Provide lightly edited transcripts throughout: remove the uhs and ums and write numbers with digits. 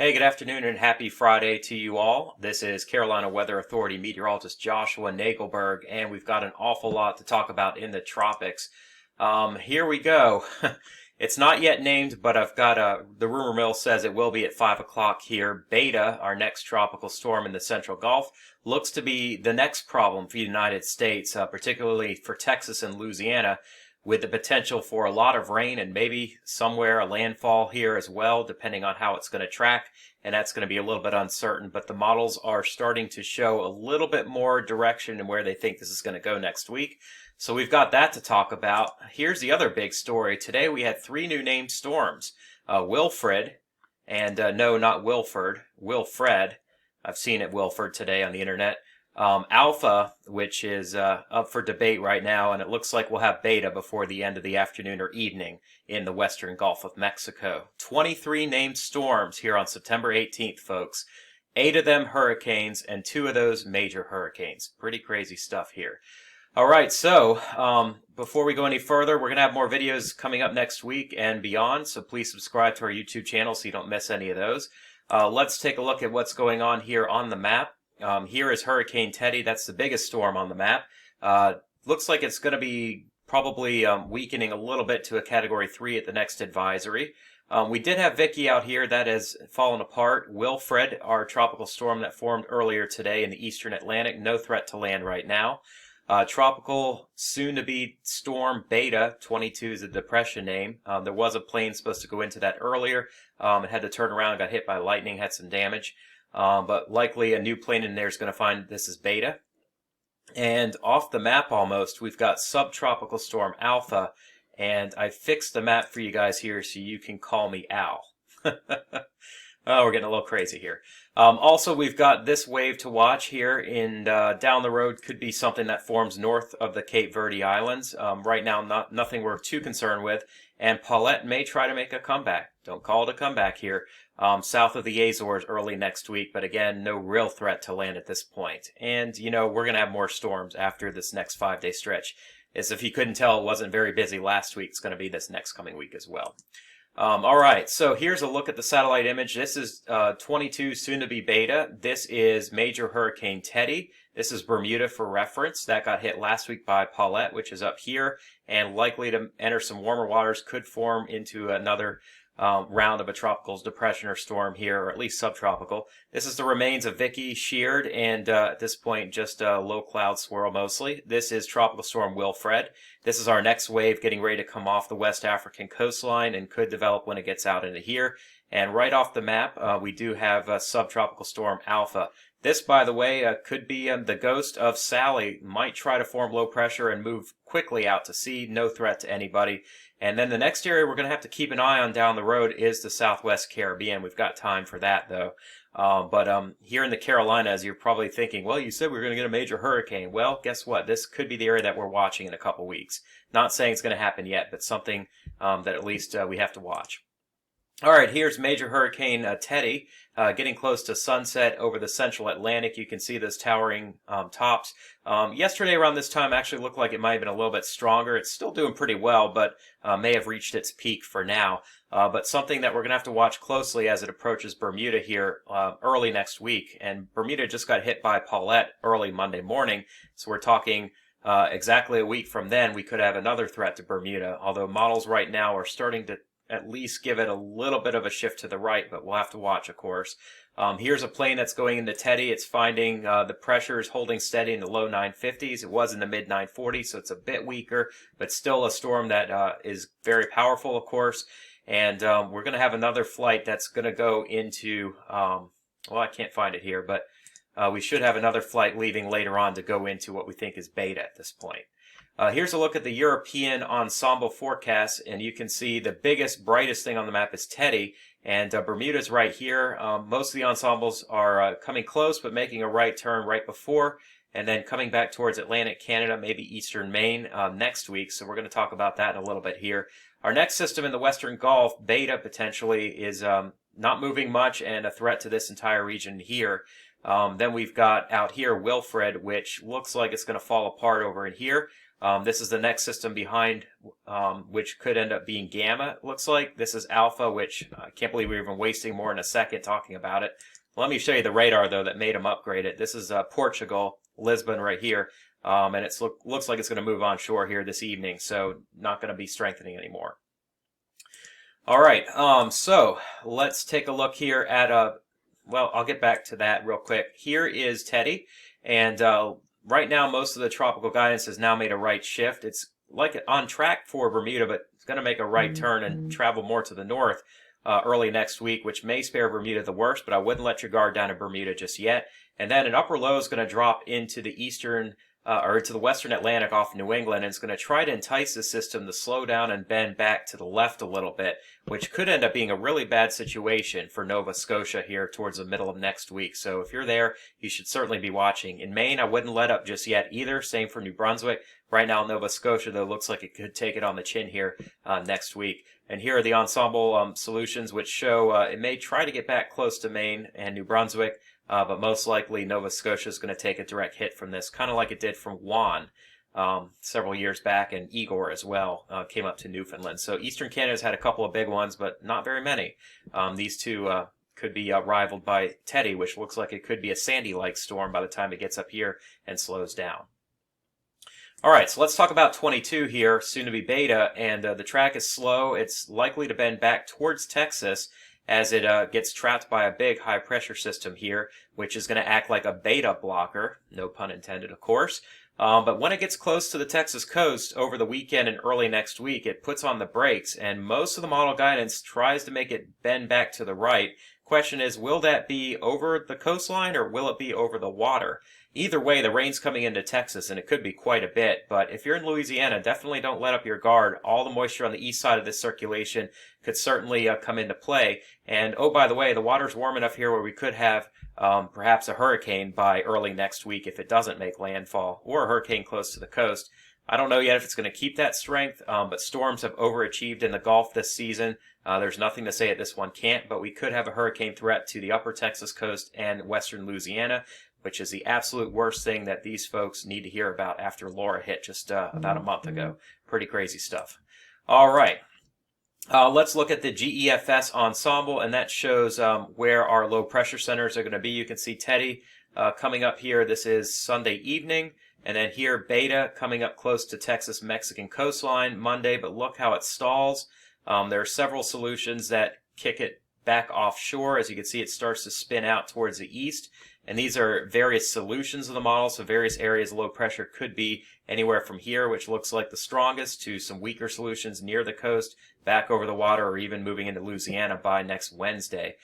Hey, good afternoon and happy Friday to you all. This is Carolina Weather Authority meteorologist Joshua Nagelberg, and we've got an awful lot to talk about in the tropics. Here we go. It's not yet named, but I've got the rumor mill says it will be at 5 o'clock here. Beta, our next tropical storm in the Central Gulf, looks to be the next problem for the United States, particularly for Texas and Louisiana, with the potential for a lot of rain and maybe somewhere a landfall here as well, depending on how it's going to track. And that's going to be a little bit uncertain, but the models are starting to show a little bit more direction in where they think this is going to go next week. So we've got that to talk about. Here's the other big story. Today we had 3 new named storms. Wilfred, and no, not Wilford, Wilfred. I've seen it Wilford today on the internet. Alpha, which is up for debate right now, and it looks like we'll have Beta before the end of the afternoon or evening in the western Gulf of Mexico. 23 named storms here on September 18th, folks. 8 of them hurricanes, and 2 of those major hurricanes. Pretty crazy stuff here. All right, so before we go any further, we're going to have more videos coming up next week and beyond, so please subscribe to our YouTube channel so you don't miss any of those. Let's take a look at what's going on here on the map. Here is Hurricane Teddy. That's the biggest storm on the map. Looks like it's going to be probably weakening a little bit to a Category 3 at the next advisory. We did have Vicky out here. That has fallen apart. Wilfred, our tropical storm that formed earlier today in the eastern Atlantic, no threat to land right now. Tropical soon-to-be storm Beta, 22 is the depression name. There was a plane supposed to go into that earlier. It had to turn around, got hit by lightning, had some damage. But likely a new plane in there is going to find this is Beta. And off the map almost, we've got Subtropical Storm Alpha. And I fixed the map for you guys here so you can call me Al. Oh, we're getting a little crazy here. Also, we've got this wave to watch here, and down the road could be something that forms north of the Cape Verde Islands. Right now, nothing we're too concerned with, and Paulette may try to make a comeback. Don't call it a comeback here. South of the Azores early next week, but again, no real threat to land at this point. And, you know, we're going to have more storms after this next 5-day stretch. As if you couldn't tell, it wasn't very busy last week. It's going to be this next coming week as well. All right, so here's a look at the satellite image. This is 22, soon to be Beta. This is Major Hurricane Teddy. This is Bermuda for reference. That got hit last week by Paulette, which is up here, and likely to enter some warmer waters, could form into another round of a tropical depression or storm here, or at least subtropical. This is the remains of Vicky sheared, and at this point just a low cloud swirl mostly. This is Tropical Storm Wilfred. This is our next wave getting ready to come off the West African coastline and could develop when it gets out into here. And right off the map, we do have Subtropical Storm Alpha. This, by the way, could be the ghost of Sally. Might try to form low pressure and move quickly out to sea. No threat to anybody. And then the next area we're going to have to keep an eye on down the road is the Southwest Caribbean. We've got time for that, though. But here in the Carolinas, you're probably thinking, well, you said we were going to get a major hurricane. Well, guess what? This could be the area that we're watching in a couple weeks. Not saying it's going to happen yet, but something that at least we have to watch. All right, here's Major Hurricane Teddy getting close to sunset over the central Atlantic. You can see those towering tops. Yesterday around this time actually looked like it might have been a little bit stronger. It's still doing pretty well, but may have reached its peak for now. But something that we're going to have to watch closely as it approaches Bermuda here early next week. And Bermuda just got hit by Paulette early Monday morning, so we're talking exactly a week from then we could have another threat to Bermuda, although models right now are starting to at least give it a little bit of a shift to the right, but we'll have to watch, of course. Here's a plane that's going into Teddy. It's finding the pressure is holding steady in the low 950s. It was in the mid 940s, so it's a bit weaker, but still a storm that is very powerful, of course. And we're going to have another flight that's going to go into, well, I can't find it here, but we should have another flight leaving later on to go into what we think is Beta at this point. Here's a look at the European ensemble forecast, and you can see the biggest, brightest thing on the map is Teddy, and Bermuda's right here. Most of the ensembles are coming close, but making a right turn right before, and then coming back towards Atlantic Canada, maybe eastern Maine next week, so we're going to talk about that in a little bit here. Our next system in the western Gulf, Beta potentially, is not moving much and a threat to this entire region here. Then we've got out here Wilfred, which looks like it's going to fall apart over in here. This is the next system behind, which could end up being Gamma, it looks like. This is Alpha, which I can't believe we're even wasting more than a second talking about it. Let me show you the radar, though, that made them upgrade it. This is Portugal, Lisbon right here, and it looks like it's going to move on shore here this evening, so not going to be strengthening anymore. All right, so let's take a look here at, well, I'll get back to that real quick. Here is Teddy, and right now most of the tropical guidance has now made a right shift. It's like on track for Bermuda, but it's going to make a right turn and travel more to the north early next week, which may spare Bermuda the worst, but I wouldn't let your guard down in Bermuda just yet. And then an upper low is going to drop into the eastern or to the western Atlantic off New England, and it's going to try to entice the system to slow down and bend back to the left a little bit, which could end up being a really bad situation for Nova Scotia here towards the middle of next week. So if you're there, you should certainly be watching. In Maine, I wouldn't let up just yet either. Same for New Brunswick. Right now, Nova Scotia, though, looks like it could take it on the chin here next week. And here are the ensemble solutions, which show it may try to get back close to Maine and New Brunswick, but most likely Nova Scotia is going to take a direct hit from this, kind of like it did from Juan several years back, and Igor as well came up to Newfoundland. So Eastern Canada's had a couple of big ones, but not very many. These two could be rivaled by Teddy, which looks like it could be a Sandy-like storm by the time it gets up here and slows down. All right, so let's talk about 22 here, soon to be Beta, and the track is slow. It's likely to bend back towards Texas as it gets trapped by a big high-pressure system here, which is going to act like a beta blocker, no pun intended, of course. But when it gets close to the Texas coast over the weekend and early next week, it puts on the brakes, and most of the model guidance tries to make it bend back to the right. Question is, will that be over the coastline or will it be over the water? Either way, the rain's coming into Texas, and it could be quite a bit. But if you're in Louisiana, definitely don't let up your guard. All the moisture on the east side of this circulation could certainly come into play. And, oh, by the way, the water's warm enough here where we could have perhaps a hurricane by early next week if it doesn't make landfall, or a hurricane close to the coast. I don't know yet if it's going to keep that strength, but storms have overachieved in the Gulf this season. There's nothing to say that this one can't, but we could have a hurricane threat to the upper Texas coast and western Louisiana, which is the absolute worst thing that these folks need to hear about after Laura hit just about a month ago. Pretty crazy stuff. All right. Let's look at the GEFS ensemble, and that shows where our low pressure centers are going to be. You can see Teddy coming up here. This is Sunday evening. And then here, Beta coming up close to Texas-Mexican coastline Monday, but look how it stalls. There are several solutions that kick it back offshore. As you can see, it starts to spin out towards the east. And these are various solutions of the model, so various areas of low pressure could be anywhere from here, which looks like the strongest, to some weaker solutions near the coast, back over the water, or even moving into Louisiana by next Wednesday.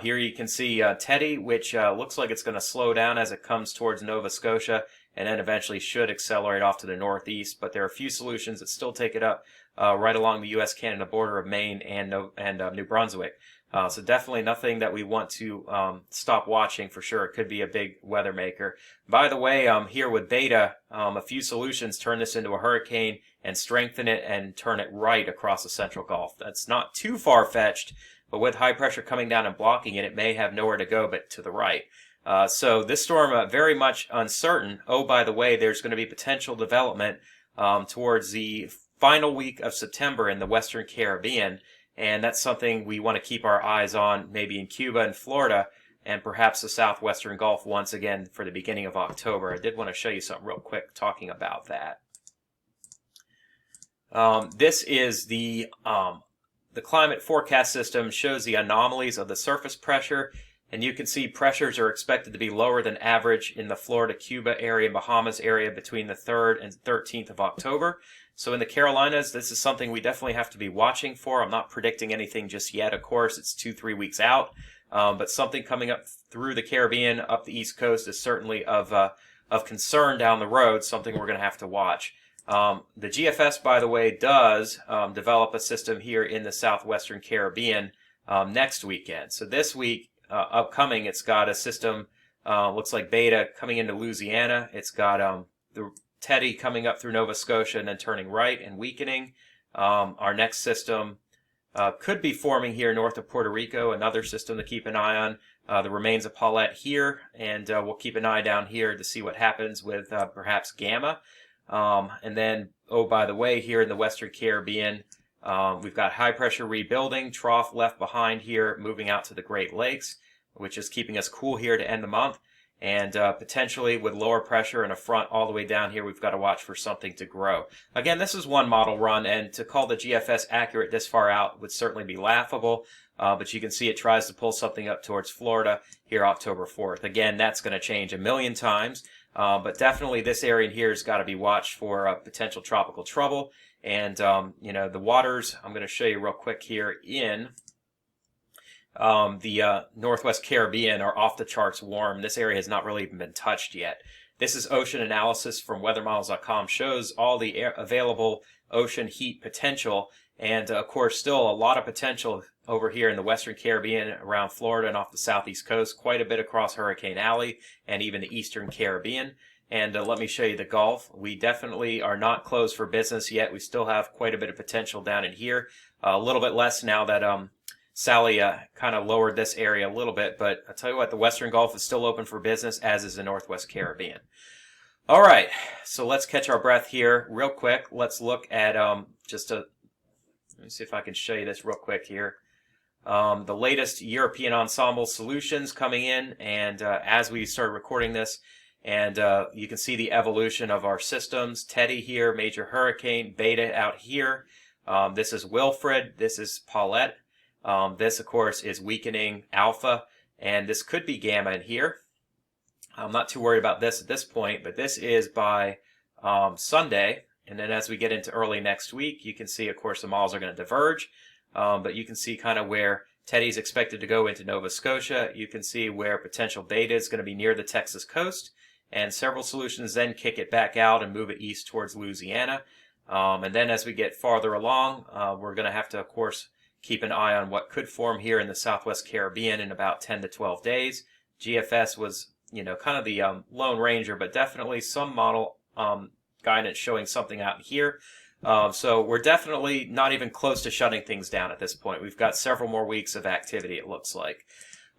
Here you can see Teddy, which looks like it's going to slow down as it comes towards Nova Scotia, and then eventually should accelerate off to the northeast. But there are a few solutions that still take it up right along the U.S.-Canada border of Maine and New Brunswick. So definitely nothing that we want to stop watching for sure. It could be a big weather maker. By the way, here with Beta, a few solutions turn this into a hurricane and strengthen it and turn it right across the central Gulf. That's not too far-fetched, but with high pressure coming down and blocking it, it may have nowhere to go but to the right. So this storm very much uncertain. Oh, by the way, there's going to be potential development towards the final week of September in the Western Caribbean. And that's something we want to keep our eyes on, maybe in Cuba and Florida, and perhaps the southwestern Gulf once again for the beginning of October. I did want to show you something real quick talking about that. This is the climate forecast system, shows the anomalies of the surface pressure, and you can see pressures are expected to be lower than average in the Florida-Cuba area, Bahamas area between the 3rd and 13th of October. So in the Carolinas, this is something we definitely have to be watching for. I'm not predicting anything just yet, of course. It's 2-3 weeks out. But something coming up through the Caribbean, up the East Coast, is certainly of concern down the road, something we're going to have to watch. The GFS, by the way, does develop a system here in the southwestern Caribbean next weekend. So this week, upcoming, it's got a system, looks like Beta, coming into Louisiana. It's got the Teddy coming up through Nova Scotia and then turning right and weakening. Our next system could be forming here north of Puerto Rico, another system to keep an eye on. The remains of Paulette here, and we'll keep an eye down here to see what happens with perhaps Gamma. And then, oh, by the way, here in the Western Caribbean, we've got high pressure rebuilding, trough left behind here, moving out to the Great Lakes, which is keeping us cool here to end the month. And potentially with lower pressure and a front all the way down here, we've got to watch for something to grow. Again, this is one model run, and to call the GFS accurate this far out would certainly be laughable. But you can see it tries to pull something up towards Florida here October 4th. Again, that's going to change a million times. But definitely this area in here has got to be watched for potential tropical trouble. And, the waters, I'm going to show you real quick here in the Northwest Caribbean are off the charts warm. This area has not really even been touched yet. This is ocean analysis from weathermodels.com, shows all the available ocean heat potential. And, of course, still a lot of potential over here in the Western Caribbean, around Florida and off the southeast coast, quite a bit across Hurricane Alley and even the Eastern Caribbean. And let me show you the Gulf. We definitely are not closed for business yet. We still have quite a bit of potential down in here. A little bit less now that Sally kind of lowered this area a little bit. But I'll tell you what, the Western Gulf is still open for business, as is the Northwest Caribbean. All right, so let's catch our breath here real quick. Let's look at let me see if I can show you this real quick here. The latest European ensemble solutions coming in, and as we start recording this, and you can see the evolution of our systems. Teddy here, major hurricane. Beta out here. This is Wilfred. This is Paulette. This, of course, is weakening Alpha, and this could be Gamma in here. I'm not too worried about this at this point, but this is by Sunday. And then as we get into early next week, you can see, of course, the models are going to diverge. But you can see kind of where Teddy's expected to go into Nova Scotia. You can see where potential beta is going to be near the Texas coast. And several solutions then kick it back out and move it east towards Louisiana. And then as we get farther along, we're going to have to, of course, keep an eye on what could form here in the Southwest Caribbean in about 10 to 12 days. GFS was, kind of the Lone Ranger, but definitely some model guidance showing something out here. So we're definitely not even close to shutting things down at this point. We've got several more weeks of activity, it looks like.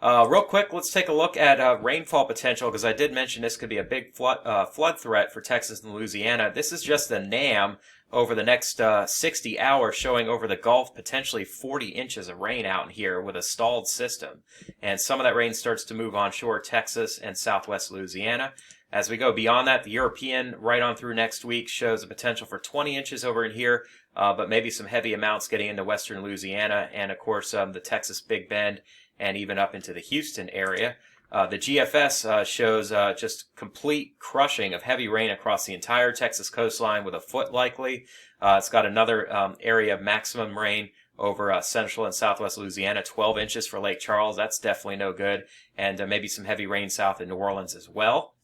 Real quick, let's take a look at rainfall potential, because I did mention this could be a big flood threat for Texas and Louisiana. This is just the NAM over the next 60 hours, showing over the Gulf potentially 40 inches of rain out in here with a stalled system. And some of that rain starts to move onshore Texas and southwest Louisiana. As we go beyond that, the European right on through next week shows a potential for 20 inches over in here, but maybe some heavy amounts getting into western Louisiana, and of course the Texas Big Bend and even up into the Houston area. The GFS shows just complete crushing of heavy rain across the entire Texas coastline with a foot likely. It's got another area of maximum rain over central and southwest Louisiana, 12 inches for Lake Charles. That's definitely no good. And maybe some heavy rain south in New Orleans as well.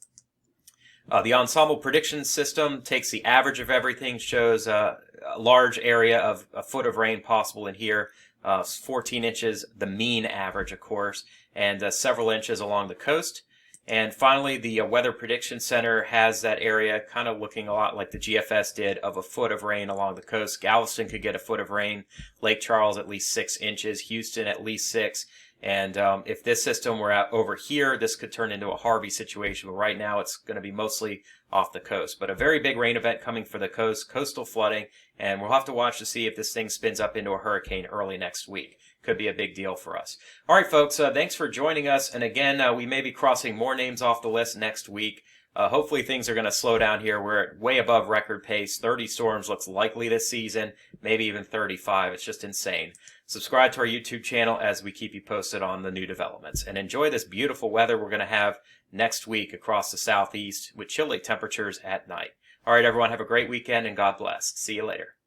The ensemble prediction system takes the average of everything, shows a large area of a foot of rain possible in here, 14 inches, the mean average, of course, and several inches along the coast. And finally, the Weather Prediction Center has that area kind of looking a lot like the GFS did, of a foot of rain along the coast. Galveston could get a foot of rain, Lake Charles at least 6 inches, Houston at least 6. And if this system were out over here, this could turn into a Harvey situation. But right now, it's going to be mostly off the coast. But a very big rain event coming for the coast, coastal flooding. And we'll have to watch to see if this thing spins up into a hurricane early next week. Could be a big deal for us. All right, folks, thanks for joining us. And again, we may be crossing more names off the list next week. Hopefully things are going to slow down here. We're at way above record pace. 30 storms looks likely this season, maybe even 35. It's just insane. Subscribe to our YouTube channel as we keep you posted on the new developments. And enjoy this beautiful weather we're going to have next week across the southeast with chilly temperatures at night. All right, everyone, have a great weekend and God bless. See you later.